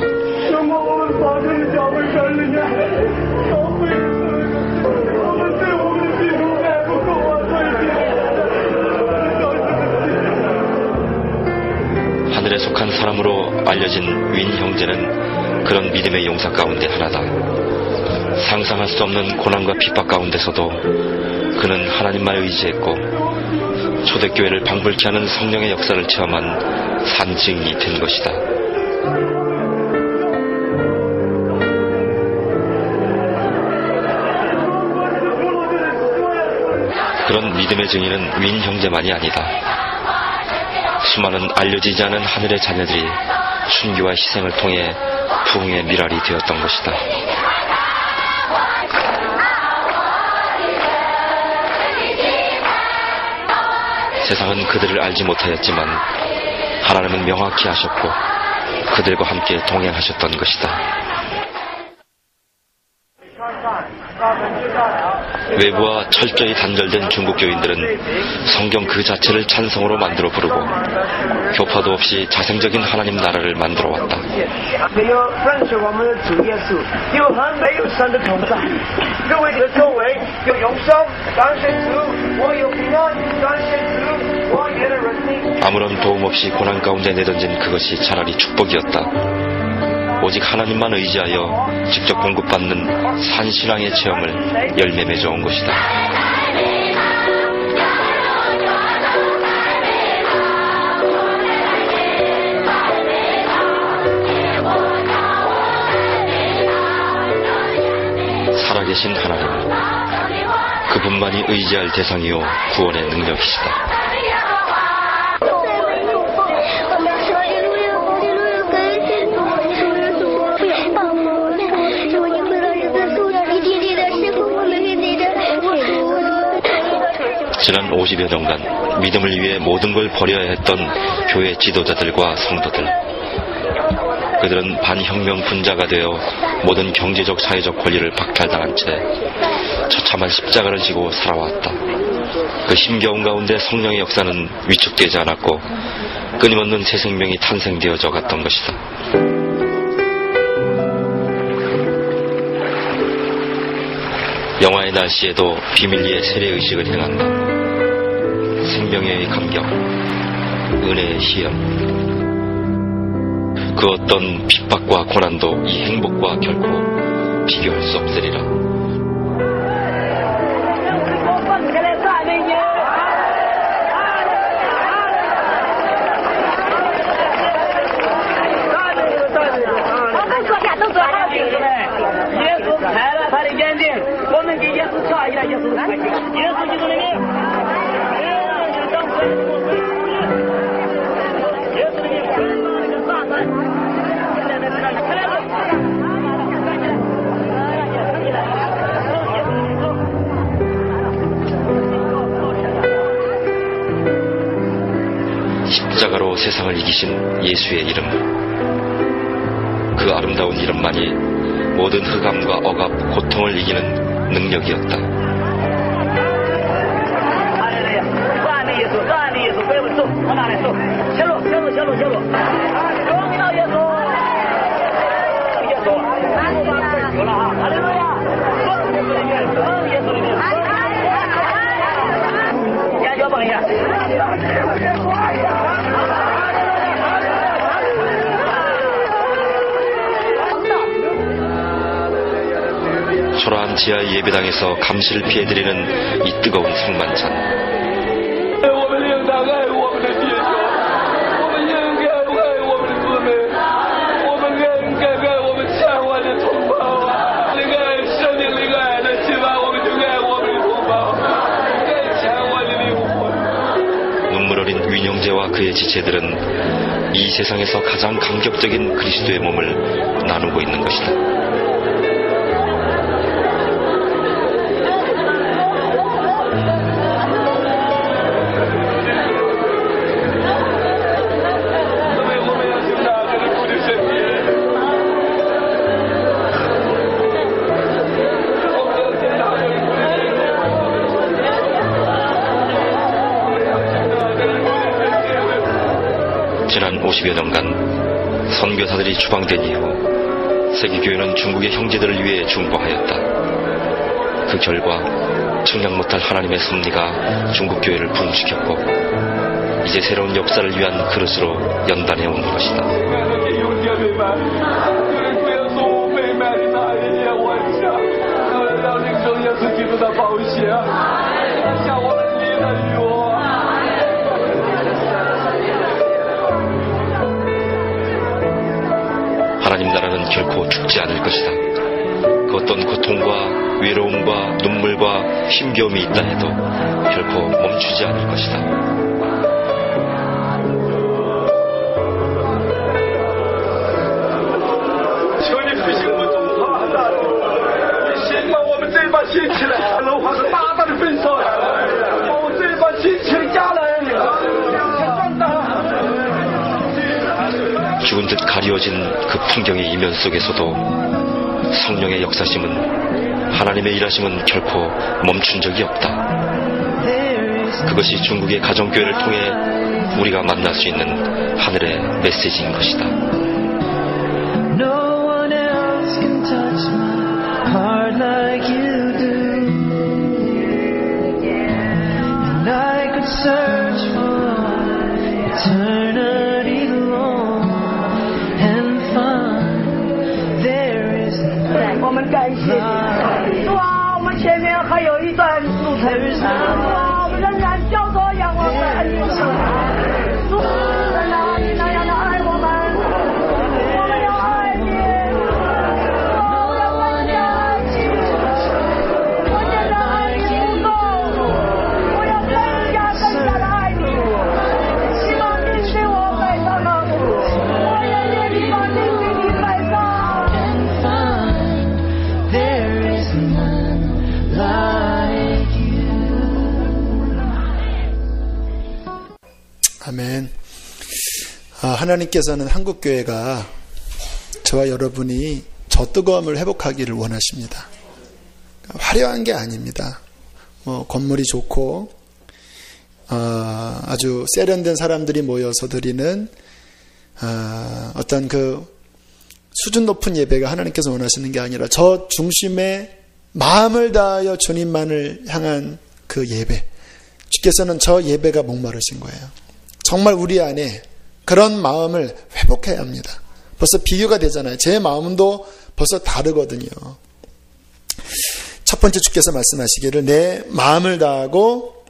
하늘에 속한 사람으로 알려진 윈 형제는 그런 믿음의 용사 가운데 하나다. 상상할 수 없는 고난과 핍박 가운데서도 그는 하나님만 의지했고 초대교회를 방불케 하는 성령의 역사를 체험한 산증인이 된 것이다. 그런 믿음의 증인은 윈 형제만이 아니다. 수많은 알려지지 않은 하늘의 자녀들이 순교와 희생을 통해 부흥의 미랄이 되었던 것이다. 세상은 그들을 알지 못하였지만 하나님은 명확히 아셨고 그들과 함께 동행하셨던 것이다. 외부와 철저히 단절된 중국 교인들은 성경 그 자체를 찬성으로 만들어 부르고 교파도 없이 자생적인 하나님 나라를 만들어 왔다. 아무런 도움 없이 고난 가운데 내던진 그것이 차라리 축복이었다. 오직 하나님만 의지하여 직접 공급받는 산신앙의 체험을 열매 맺어온 것이다. 살아계신 하나님, 그분만이 의지할 대상이요 구원의 능력이시다. 지난 50여 년간 믿음을 위해 모든 걸 버려야 했던 교회 지도자들과 성도들, 그들은 반혁명 분자가 되어 모든 경제적 사회적 권리를 박탈당한 채 처참한 십자가를 지고 살아왔다. 그 힘겨운 가운데 성령의 역사는 위축되지 않았고 끊임없는 새 생명이 탄생되어져 갔던 것이다. 영화의 날씨에도 비밀리에 세례의식을 행한다. 생명의 감격, 은혜의 희연, 그 어떤 핍박과 고난도 이 행복과 결코 비교할 수 없으리라. 십자가로 세상을 이기신 예수의 이름, 그 아름다운 이름만이 모든 흑암과 억압, 고통을 이기는 능력이었다. 초라한 지하 예배당에서 감시를 피해드리는 이 뜨거운 성만찬. 눈물 어린 윈 형제와 그의 지체들은 이 세상에서 가장 감격적인 그리스도의 몸을 나누고 있는 것이다. 지난 50여 년간 선교사들이 추방된 이후 세계교회는 중국의 형제들을 위해 중보하였다. 그 결과 측량 못할 하나님의 섭리가 중국교회를 부흥시켰고 이제 새로운 역사를 위한 그릇으로 연단해 온 것이다. 하나님 나라는 결코 죽지 않을 것이다. 그 어떤 고통과 외로움과 눈물과 힘겨움이 있다 해도 결코 멈추지 않을 것이다. 죽은 듯 가리워진 그 풍경의 이면 속에서도 성령의 역사심은, 하나님의 일하심은 결코 멈춘 적이 없다. 그것이 중국의 가정교회를 통해 우리가 만날 수 있는 하늘의 메시지인 것이다. No one else can touch my heart like you do. And I could search for eternity long and find there is no 我们感谢你，主啊，我们前面还有一段路程，主啊，我们仍然交托仰望在你手上，主啊，你那样的爱我们，我们要爱你，我们要爱你。 하나님께서는 한국교회가 저와 여러분이 저 뜨거움을 회복하기를 원하십니다. 화려한 게 아닙니다. 건물이 좋고 아주 세련된 사람들이 모여서 드리는 어떤 그 수준 높은 예배가 하나님께서 원하시는 게 아니라 저 중심에 마음을 다하여 주님만을 향한 그 예배, 주께서는 저 예배가 목마르신 거예요. 정말 우리 안에 그런 마음을 회복해야 합니다. 벌써 비교가 되잖아요. 제 마음도 벌써 다르거든요. 첫 번째 주께서 말씀하시기를 내 마음을 다하고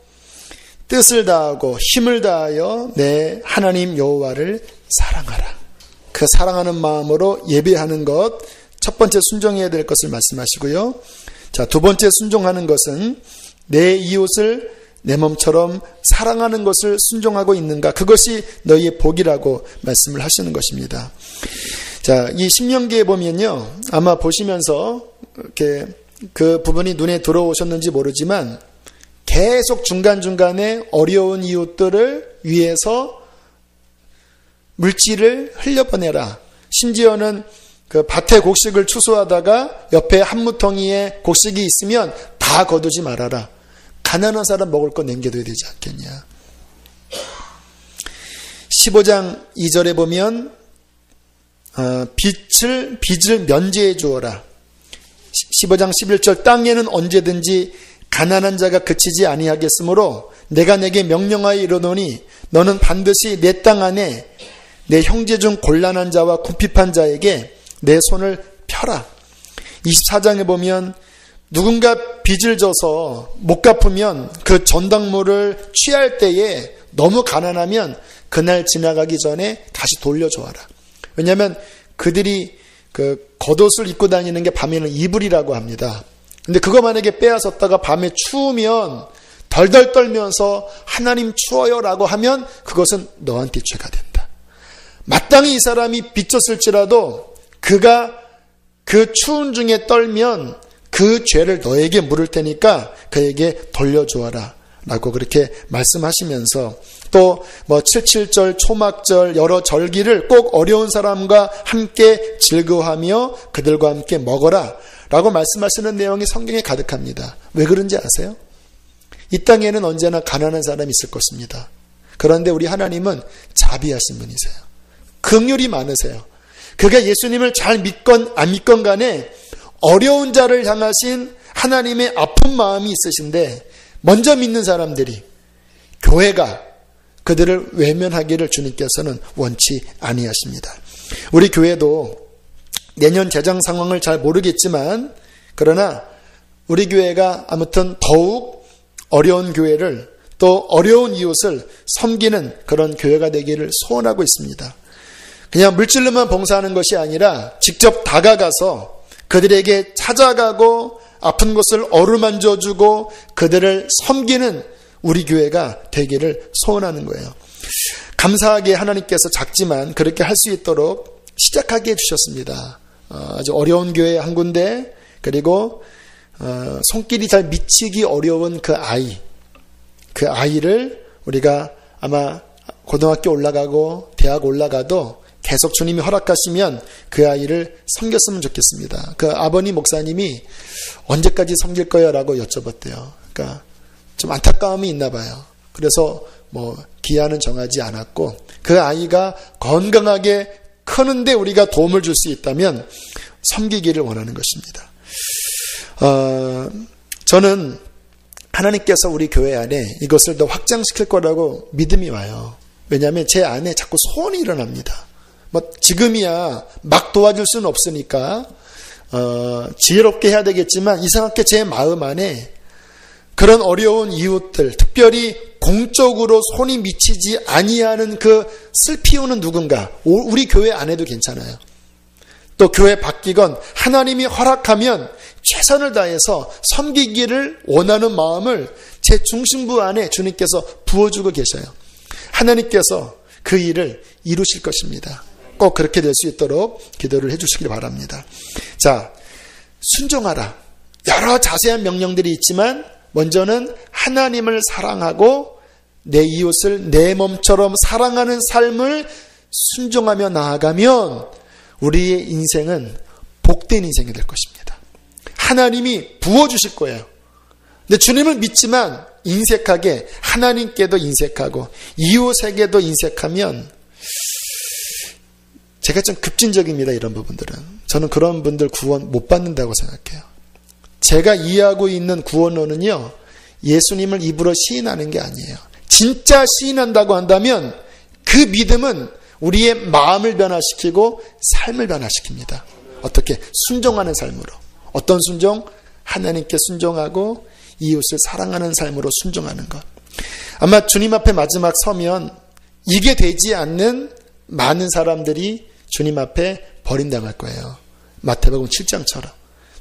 뜻을 다하고 힘을 다하여 내 하나님 여호와를 사랑하라. 그 사랑하는 마음으로 예배하는 것, 첫 번째 순종해야 될 것을 말씀하시고요. 자, 두 번째 순종하는 것은 내 이웃을 내 몸처럼 사랑하는 것을 순종하고 있는가? 그것이 너희의 복이라고 말씀을 하시는 것입니다. 자, 이 신명기에 보면요. 아마 보시면서 이렇게 그 부분이 눈에 들어오셨는지 모르지만 계속 중간중간에 어려운 이웃들을 위해서 물질을 흘려보내라. 심지어는 그 밭에 곡식을 추수하다가 옆에 한 무덩이에 곡식이 있으면 다 거두지 말아라. 가난한 사람 먹을 거 남겨둬야 되지 않겠냐. 15장 2절에 보면 빚을 면제해 주어라. 15장 11절 땅에는 언제든지 가난한 자가 그치지 아니하겠으므로 내가 내게 명령하여 이르노니 너는 반드시 내 땅 안에 내 형제 중 곤란한 자와 궁핍한 자에게 내 손을 펴라. 24장에 보면 누군가 빚을 져서 못 갚으면 그 전당물을 취할 때에 너무 가난하면 그날 지나가기 전에 다시 돌려줘라. 왜냐하면 그들이 그 겉옷을 입고 다니는 게 밤에는 이불이라고 합니다. 근데 그거 만약에 빼앗았다가 밤에 추우면 덜덜 떨면서 하나님 추워요 라고 하면 그것은 너한테 죄가 된다. 마땅히 이 사람이 빚졌을지라도 그가 그 추운 중에 떨면 그 죄를 너에게 물을 테니까 그에게 돌려주어라 라고 그렇게 말씀하시면서 또 뭐 77절 초막절 여러 절기를 꼭 어려운 사람과 함께 즐거워하며 그들과 함께 먹어라 라고 말씀하시는 내용이 성경에 가득합니다. 왜 그런지 아세요? 이 땅에는 언제나 가난한 사람이 있을 것입니다. 그런데 우리 하나님은 자비하신 분이세요. 긍휼이 많으세요. 그가 예수님을 잘 믿건 안 믿건 간에 어려운 자를 향하신 하나님의 아픈 마음이 있으신데 먼저 믿는 사람들이 교회가 그들을 외면하기를 주님께서는 원치 아니하십니다. 우리 교회도 내년 재정 상황을 잘 모르겠지만 그러나 우리 교회가 아무튼 더욱 어려운 교회를 또 어려운 이웃을 섬기는 그런 교회가 되기를 소원하고 있습니다. 그냥 물질로만 봉사하는 것이 아니라 직접 다가가서 그들에게 찾아가고 아픈 곳을 어루만져주고 그들을 섬기는 우리 교회가 되기를 소원하는 거예요. 감사하게 하나님께서 작지만 그렇게 할 수 있도록 시작하게 해주셨습니다. 아주 어려운 교회 한 군데, 그리고 손길이 잘 미치기 어려운 그 아이를 우리가 아마 고등학교 올라가고 대학 올라가도 계속 주님이 허락하시면 그 아이를 섬겼으면 좋겠습니다. 그 아버님 목사님이 언제까지 섬길 거야 라고 여쭤봤대요. 그러니까 좀 안타까움이 있나 봐요. 그래서 뭐 기한은 정하지 않았고 그 아이가 건강하게 크는데 우리가 도움을 줄 수 있다면 섬기기를 원하는 것입니다. 저는 하나님께서 우리 교회 안에 이것을 더 확장시킬 거라고 믿음이 와요. 왜냐하면 제 안에 자꾸 소원이 일어납니다. 뭐 지금이야 막 도와줄 수는 없으니까 지혜롭게 해야 되겠지만 이상하게 제 마음 안에 그런 어려운 이웃들, 특별히 공적으로 손이 미치지 아니하는 그 슬피 우는 누군가, 우리 교회 안에도 괜찮아요. 또 교회 바뀌건 하나님이 허락하면 최선을 다해서 섬기기를 원하는 마음을 제 중심부 안에 주님께서 부어주고 계셔요. 하나님께서 그 일을 이루실 것입니다. 꼭 그렇게 될 수 있도록 기도를 해주시길 바랍니다. 자, 순종하라. 여러 자세한 명령들이 있지만 먼저는 하나님을 사랑하고 내 이웃을 내 몸처럼 사랑하는 삶을 순종하며 나아가면 우리의 인생은 복된 인생이 될 것입니다. 하나님이 부어주실 거예요. 근데 주님을 믿지만 인색하게 하나님께도 인색하고 이웃에게도 인색하면 제가 좀 급진적입니다. 이런 부분들은. 저는 그런 분들 구원 못 받는다고 생각해요. 제가 이해하고 있는 구원론은요, 예수님을 입으로 시인하는 게 아니에요. 진짜 시인한다고 한다면 그 믿음은 우리의 마음을 변화시키고 삶을 변화시킵니다. 어떻게? 순종하는 삶으로. 어떤 순종? 하나님께 순종하고 이웃을 사랑하는 삶으로 순종하는 것. 아마 주님 앞에 마지막 서면 이게 되지 않는 많은 사람들이 주님 앞에 버림당할 거예요. 마태복음 7장처럼.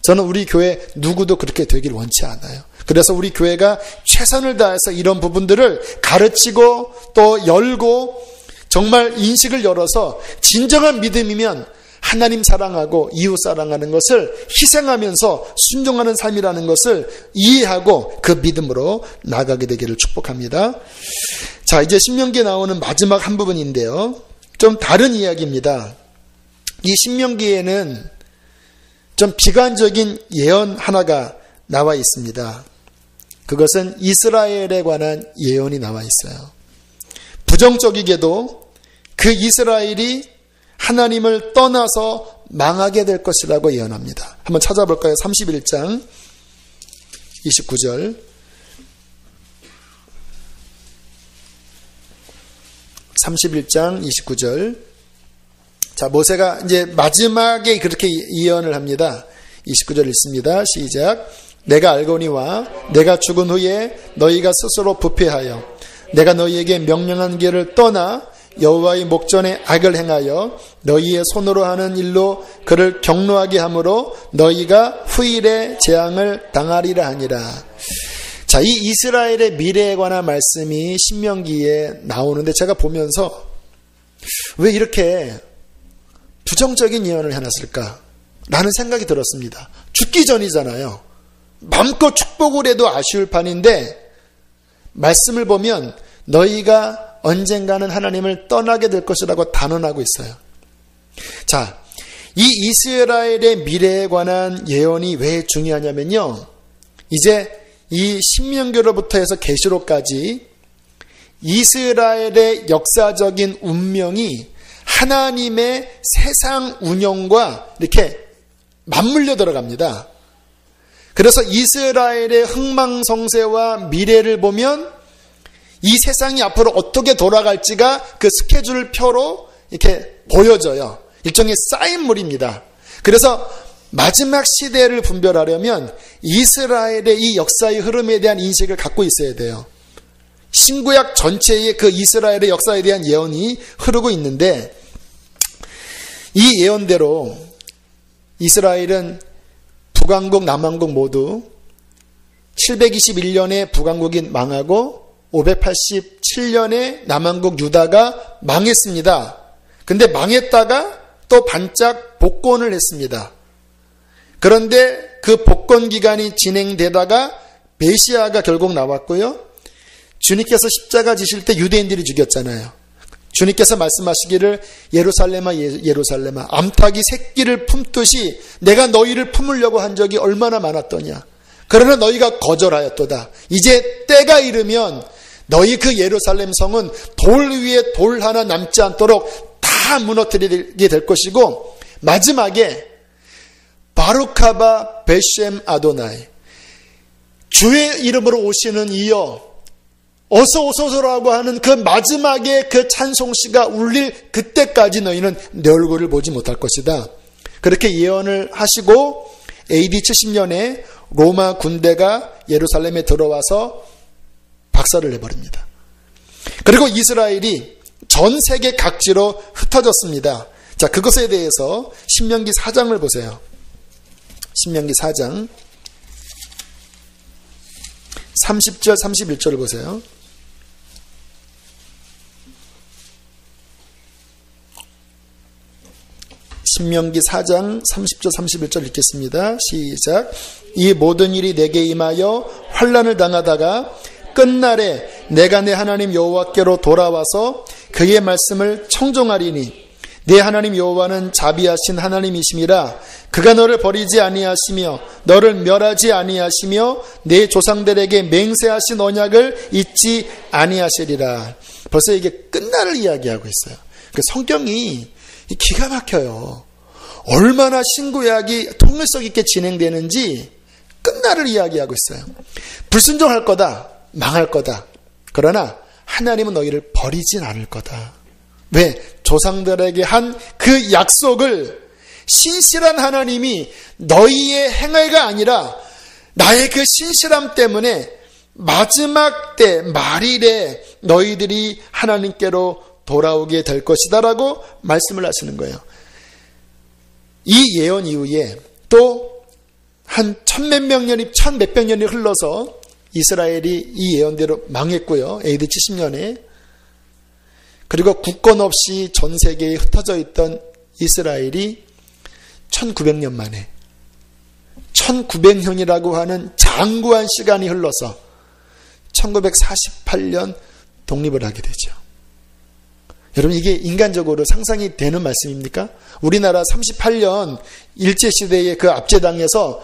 저는 우리 교회 누구도 그렇게 되길 원치 않아요. 그래서 우리 교회가 최선을 다해서 이런 부분들을 가르치고 또 열고 정말 인식을 열어서 진정한 믿음이면 하나님 사랑하고 이웃 사랑하는 것을 희생하면서 순종하는 삶이라는 것을 이해하고 그 믿음으로 나아가게 되기를 축복합니다. 자, 이제 신명기에 나오는 마지막 한 부분인데요. 좀 다른 이야기입니다. 이 신명기에는 좀 비관적인 예언 하나가 나와 있습니다. 그것은 이스라엘에 관한 예언이 나와 있어요. 부정적이게도 그 이스라엘이 하나님을 떠나서 망하게 될 것이라고 예언합니다. 한번 찾아볼까요? 31장 29절. 31장 29절. 자, 모세가 이제 마지막에 그렇게 예언을 합니다. 29절 읽습니다. 시작. 내가 알거니와 내가 죽은 후에 너희가 스스로 부패하여 내가 너희에게 명령한 길을 떠나 여호와의 목전에 악을 행하여 너희의 손으로 하는 일로 그를 경노하게 함으로 너희가 후일에 재앙을 당하리라 하니라. 자, 이 이스라엘의 미래에 관한 말씀이 신명기에 나오는데 제가 보면서 왜 이렇게 부정적인 예언을 해놨을까? 라는 생각이 들었습니다. 죽기 전이잖아요. 마음껏 축복을 해도 아쉬울 판인데 말씀을 보면 너희가 언젠가는 하나님을 떠나게 될 것이라고 단언하고 있어요. 자, 이 이스라엘의 미래에 관한 예언이 왜 중요하냐면요. 이제 이 신명기로부터 해서 계시록까지 이스라엘의 역사적인 운명이 하나님의 세상 운영과 이렇게 맞물려 들어갑니다. 그래서 이스라엘의 흥망성쇠와 미래를 보면 이 세상이 앞으로 어떻게 돌아갈지가 그 스케줄표로 이렇게 보여져요. 일종의 쌓인물입니다. 그래서 마지막 시대를 분별하려면 이스라엘의 이 역사의 흐름에 대한 인식을 갖고 있어야 돼요. 신구약 전체의 그 이스라엘의 역사에 대한 예언이 흐르고 있는데 이 예언대로 이스라엘은 북왕국, 남왕국 모두 721년에 북왕국이 망하고 587년에 남왕국 유다가 망했습니다. 근데 망했다가 또 반짝 복권을 했습니다. 그런데 그 복권 기간이 진행되다가 메시아가 결국 나왔고요. 주님께서 십자가 지실 때 유대인들이 죽였잖아요. 주님께서 말씀하시기를 예루살렘아 예루살렘아 암탉이 새끼를 품듯이 내가 너희를 품으려고 한 적이 얼마나 많았더냐. 그러나 너희가 거절하였도다. 이제 때가 이르면 너희 그 예루살렘 성은 돌 위에 돌 하나 남지 않도록 다 무너뜨리게 될 것이고 마지막에 바루카바 베셈 아도나이 주의 이름으로 오시는 이여 어서 오소서라고 하는 그 마지막에 그 찬송시가 울릴 그때까지 너희는 내 얼굴을 보지 못할 것이다. 그렇게 예언을 하시고 AD 70년에 로마 군대가 예루살렘에 들어와서 박살을 내버립니다. 그리고 이스라엘이 전 세계 각지로 흩어졌습니다. 자, 그것에 대해서 신명기 4장을 보세요. 신명기 4장 30절 31절을 보세요. 신명기 4장 30절 31절 읽겠습니다. 시작. 이 모든 일이 내게 임하여 환난을 당하다가 끝날에 내가 내 하나님 여호와께로 돌아와서 그의 말씀을 청종하리니 내 하나님 여호와는 자비하신 하나님이심이라. 그가 너를 버리지 아니하시며 너를 멸하지 아니하시며 내 조상들에게 맹세하신 언약을 잊지 아니하시리라. 벌써 이게 끝날을 이야기하고 있어요. 성경이 기가 막혀요. 얼마나 신구약이 통일성 있게 진행되는지 끝날을 이야기하고 있어요. 불순종할 거다, 망할 거다. 그러나 하나님은 너희를 버리진 않을 거다. 왜? 조상들에게 한 그 약속을 신실한 하나님이 너희의 행위가 아니라 나의 그 신실함 때문에 마지막 때 말일에 너희들이 하나님께로 돌아오게 될 것이다 라고 말씀을 하시는 거예요. 이 예언 이후에 또 한 천몇백 년이 흘러서 이스라엘이 이 예언대로 망했고요. AD 70년에. 그리고 국권 없이 전 세계에 흩어져 있던 이스라엘이 1900년 만에 1900년이라고 하는 장구한 시간이 흘러서 1948년 독립을 하게 되죠. 여러분, 이게 인간적으로 상상이 되는 말씀입니까? 우리나라 38년 일제시대의 그 압제당에서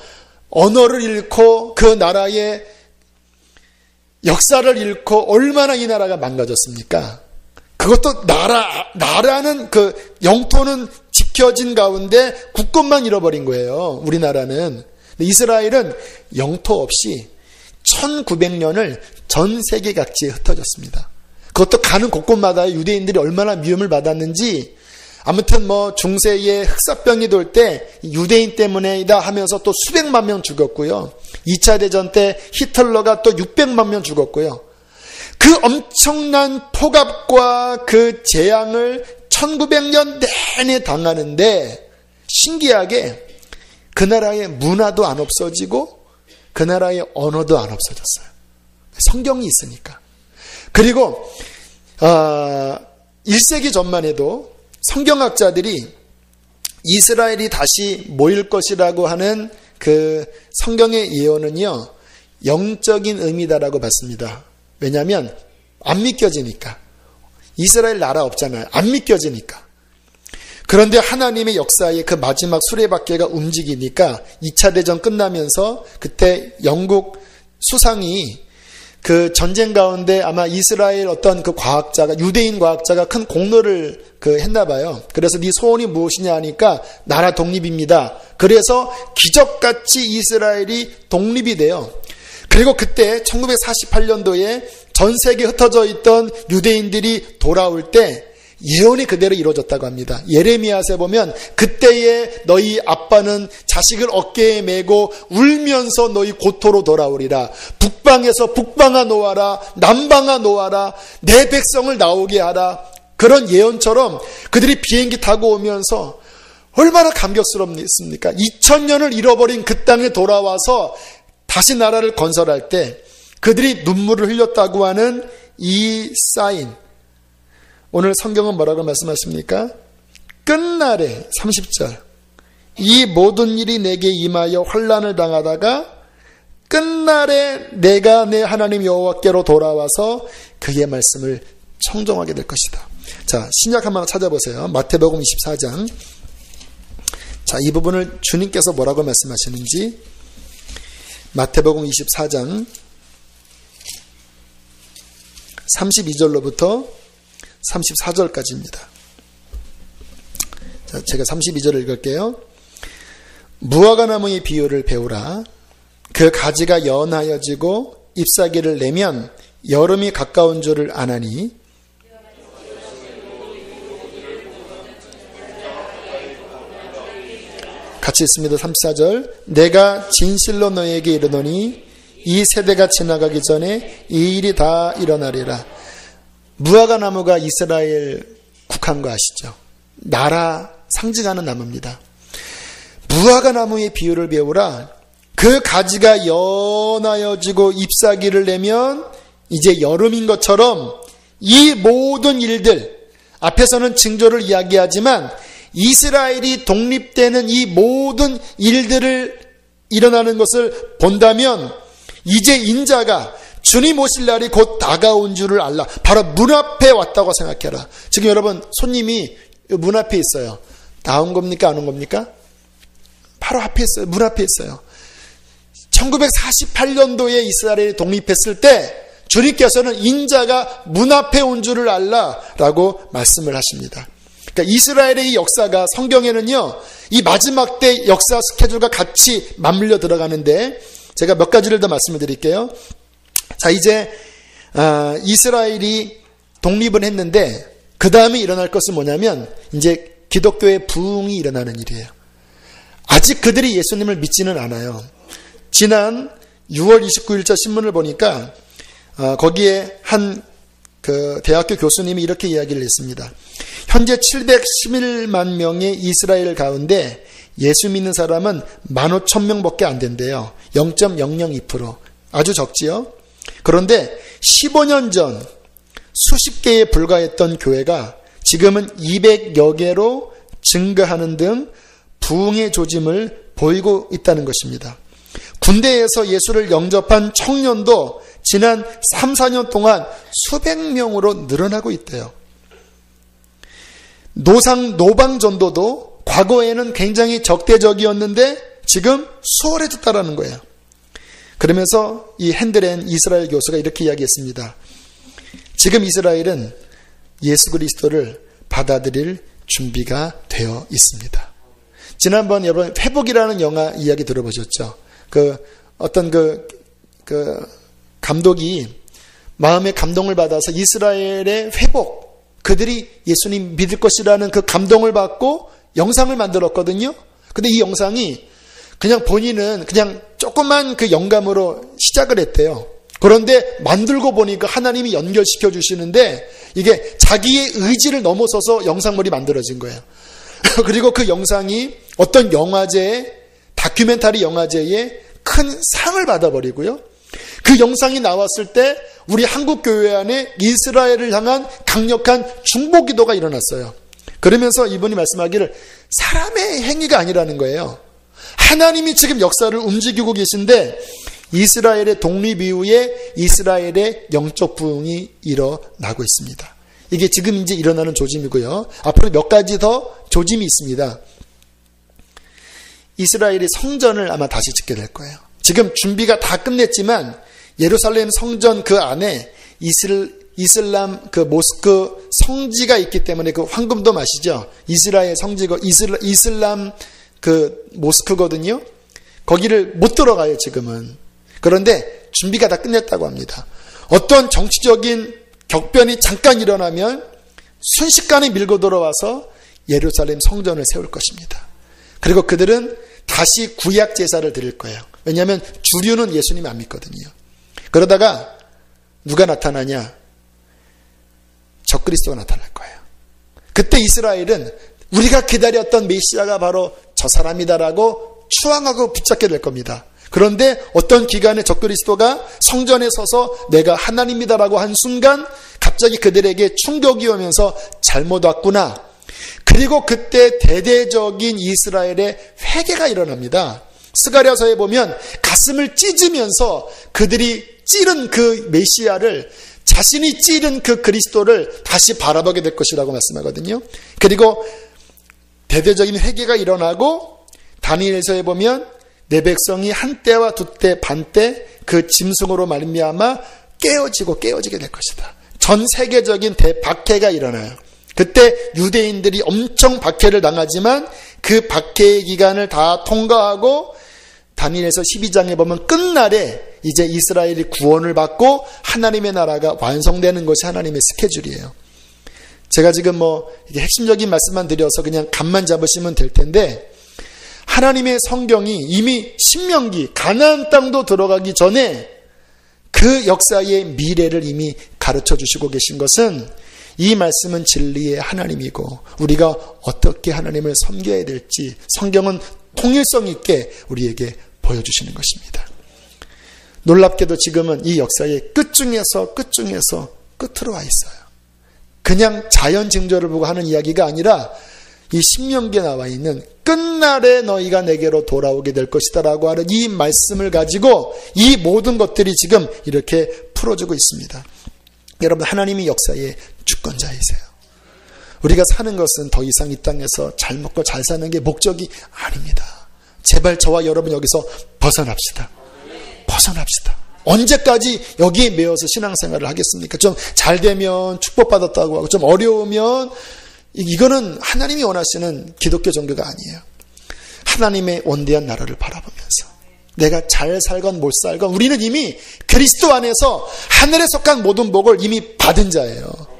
언어를 잃고 그 나라의 역사를 잃고 얼마나 이 나라가 망가졌습니까? 그것도 나라는 그 영토는 지켜진 가운데 국권만 잃어버린 거예요. 우리나라는. 이스라엘은 영토 없이 1900년을 전 세계 각지에 흩어졌습니다. 그것도 가는 곳곳마다 유대인들이 얼마나 미움을 받았는지, 아무튼 중세에 흑사병이 돌 때 유대인 때문에이다 하면서 또 수백만 명 죽었고요. 2차 대전 때 히틀러가 또 600만 명 죽었고요. 그 엄청난 폭압과 그 재앙을 1900년 내내 당하는데 신기하게 그 나라의 문화도 안 없어지고 그 나라의 언어도 안 없어졌어요. 성경이 있으니까. 그리고 1세기 전만 해도 성경학자들이 이스라엘이 다시 모일 것이라고 하는 그 성경의 예언은요, 영적인 의미다라고 봤습니다. 왜냐하면 안 믿겨지니까. 이스라엘 나라 없잖아요. 안 믿겨지니까. 그런데 하나님의 역사의 그 마지막 수레바퀴가 움직이니까 2차 대전 끝나면서 그때 영국 수상이 그 전쟁 가운데 아마 이스라엘 어떤 그 과학자가, 유대인 과학자가 큰 공로를 했나 봐요. 그래서 네 소원이 무엇이냐 하니까 나라 독립입니다. 그래서 기적같이 이스라엘이 독립이 돼요. 그리고 그때 1948년도에 전 세계에 흩어져 있던 유대인들이 돌아올 때 예언이 그대로 이루어졌다고 합니다. 예레미야서에 보면 그때에 너희 아빠는 자식을 어깨에 메고 울면서 너희 고토로 돌아오리라. 북방에서 북방아 놓아라. 남방아 놓아라. 내 백성을 나오게 하라. 그런 예언처럼 그들이 비행기 타고 오면서 얼마나 감격스럽습니까? 2000년을 잃어버린 그 땅에 돌아와서 다시 나라를 건설할 때 그들이 눈물을 흘렸다고 하는 이 사인, 오늘 성경은 뭐라고 말씀하십니까? 끝날에 30절 이 모든 일이 내게 임하여 환난을 당하다가 끝날에 내가 내 하나님 여호와께로 돌아와서 그의 말씀을 청종하게 될 것이다. 자, 신약 한번 찾아보세요. 마태복음 24장. 자, 이 부분을 주님께서 뭐라고 말씀하시는지 마태복음 24장 32절로부터 34절까지입니다. 자, 제가 32절을 읽을게요. 무화과나무의 비유를 배우라. 그 가지가 연하여지고 잎사귀를 내면 여름이 가까운 줄을 아나니 같이 있습니다. 34절 내가 진실로 너에게 이르노니 이 세대가 지나가기 전에 이 일이 다 일어나리라. 무화과나무가 이스라엘 국한 거 아시죠? 나라 상징하는 나무입니다. 무화과나무의 비유를 배우라. 그 가지가 연하여지고 잎사귀를 내면 이제 여름인 것처럼 이 모든 일들, 앞에서는 징조를 이야기하지만 이스라엘이 독립되는 이 모든 일들을 일어나는 것을 본다면 이제 인자가 주님 오실 날이 곧 다가온 줄을 알라. 바로 문 앞에 왔다고 생각해라. 지금 여러분 손님이 문 앞에 있어요. 나온 겁니까? 안 온 겁니까? 바로 앞에 있어요. 문 앞에 있어요. 1948년도에 이스라엘이 독립했을 때 주님께서는 인자가 문 앞에 온 줄을 알라라고 말씀을 하십니다. 그러니까 이스라엘의 이 역사가 성경에는요, 이 마지막 때 역사 스케줄과 같이 맞물려 들어가는데 제가 몇 가지를 더 말씀을 드릴게요. 자, 이제 이스라엘이 독립을 했는데 그 다음에 일어날 것은 뭐냐면 이제 기독교의 부흥이 일어나는 일이에요. 아직 그들이 예수님을 믿지는 않아요. 지난 6월 29일자 신문을 보니까 거기에 한 그 대학교 교수님이 이렇게 이야기를 했습니다. 현재 711만 명의 이스라엘 가운데 예수 믿는 사람은 15,000명밖에 안 된대요. 0.002%. 아주 적지요. 그런데 15년 전 수십 개에 불과했던 교회가 지금은 200여 개로 증가하는 등 부흥의 조짐을 보이고 있다는 것입니다. 군대에서 예수를 영접한 청년도 지난 3, 4년 동안 수백 명으로 늘어나고 있대요. 노방전도도 과거에는 굉장히 적대적이었는데 지금 수월해졌다라는 거예요. 그러면서 이 핸들앤 이스라엘 교수가 이렇게 이야기했습니다. 지금 이스라엘은 예수 그리스도를 받아들일 준비가 되어 있습니다. 지난번 여러분 회복이라는 영화 이야기 들어보셨죠? 어떤 감독이 마음의 감동을 받아서 이스라엘의 회복, 그들이 예수님 믿을 것이라는 그 감동을 받고 영상을 만들었거든요. 근데 이 영상이 그냥 본인은 그냥 조그만 그 영감으로 시작을 했대요. 그런데 만들고 보니까 하나님이 연결시켜 주시는데 이게 자기의 의지를 넘어서서 영상물이 만들어진 거예요. 그리고 그 영상이 어떤 영화제에, 다큐멘터리 영화제에 큰 상을 받아버리고요. 그 영상이 나왔을 때 우리 한국 교회 안에 이스라엘을 향한 강력한 중보 기도가 일어났어요. 그러면서 이분이 말씀하기를 사람의 행위가 아니라는 거예요. 하나님이 지금 역사를 움직이고 계신데 이스라엘의 독립 이후에 이스라엘의 영적 부흥이 일어나고 있습니다. 이게 지금 이제 일어나는 조짐이고요. 앞으로 몇 가지 더 조짐이 있습니다. 이스라엘이 성전을 아마 다시 짓게 될 거예요. 지금 준비가 다 끝냈지만 예루살렘 성전 그 안에 이슬람 그 모스크 성지가 있기 때문에 그 황금도 아시죠? 이스라엘 성지고 이슬람 그 모스크거든요. 거기를 못 들어가요, 지금은. 그런데 준비가 다 끝냈다고 합니다. 어떤 정치적인 격변이 잠깐 일어나면 순식간에 밀고 들어와서 예루살렘 성전을 세울 것입니다. 그리고 그들은 다시 구약 제사를 드릴 거예요. 왜냐하면 주류는 예수님 안 믿거든요. 그러다가 누가 나타나냐? 적그리스도가 나타날 거예요. 그때 이스라엘은 우리가 기다렸던 메시아가 바로 저 사람이다라고 추앙하고 붙잡게 될 겁니다. 그런데 어떤 기간에 적그리스도가 성전에 서서 내가 하나님이다라고 한 순간 갑자기 그들에게 충격이 오면서 잘못 왔구나. 그리고 그때 대대적인 이스라엘의 회개가 일어납니다. 스가랴서에 보면 가슴을 찢으면서 그들이 찌른 그 메시아를, 자신이 찌른 그 그리스도를 다시 바라보게 될 것이라고 말씀하거든요. 그리고 대대적인 회개가 일어나고 다니엘서에 보면 내 백성이 한 때와 두 때 반 때 그 짐승으로 말미암아 깨어지게 될 것이다. 전 세계적인 대박해가 일어나요. 그때 유대인들이 엄청 박해를 당하지만 그 박해의 기간을 다 통과하고 다니엘서 12장에 보면 끝날에 이제 이스라엘이 구원을 받고 하나님의 나라가 완성되는 것이 하나님의 스케줄이에요. 제가 지금 이게 핵심적인 말씀만 드려서 그냥 감만 잡으시면 될 텐데, 하나님의 성경이 이미 신명기 가나안 땅도 들어가기 전에 그 역사의 미래를 이미 가르쳐 주시고 계신 것은, 이 말씀은 진리의 하나님이고 우리가 어떻게 하나님을 섬겨야 될지 성경은 통일성 있게 우리에게 보여주시는 것입니다. 놀랍게도 지금은 이 역사의 끝 중에서 끝으로 와 있어요. 그냥 자연 징조를 보고 하는 이야기가 아니라 이 신명기에 나와 있는 끝날에 너희가 내게로 돌아오게 될 것이다 라고 하는 이 말씀을 가지고 이 모든 것들이 지금 이렇게 풀어주고 있습니다. 여러분, 하나님이 역사의 주권자이세요. 우리가 사는 것은 더 이상 이 땅에서 잘 먹고 잘 사는 게 목적이 아닙니다. 제발 저와 여러분 여기서 벗어납시다. 벗어납시다. 언제까지 여기에 매여서 신앙생활을 하겠습니까? 좀 잘 되면 축복받았다고 하고 좀 어려우면, 이거는 하나님이 원하시는 기독교 종교가 아니에요. 하나님의 원대한 나라를 바라보면서 내가 잘 살건 못 살건 우리는 이미 그리스도 안에서 하늘에 속한 모든 복을 이미 받은 자예요.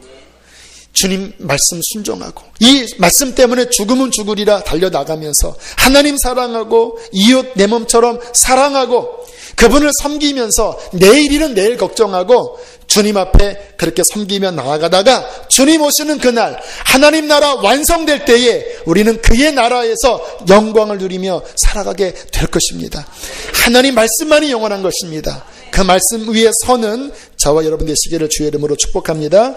주님 말씀 순종하고 이 말씀 때문에 죽으면 죽으리라 달려나가면서 하나님 사랑하고 이웃 내 몸처럼 사랑하고 그분을 섬기면서 내일 일은 내일 걱정하고 주님 앞에 그렇게 섬기며 나아가다가 주님 오시는 그날 하나님 나라 완성될 때에 우리는 그의 나라에서 영광을 누리며 살아가게 될 것입니다. 하나님 말씀만이 영원한 것입니다. 그 말씀 위에 서는 저와 여러분 되시기를 주의 이름으로 축복합니다.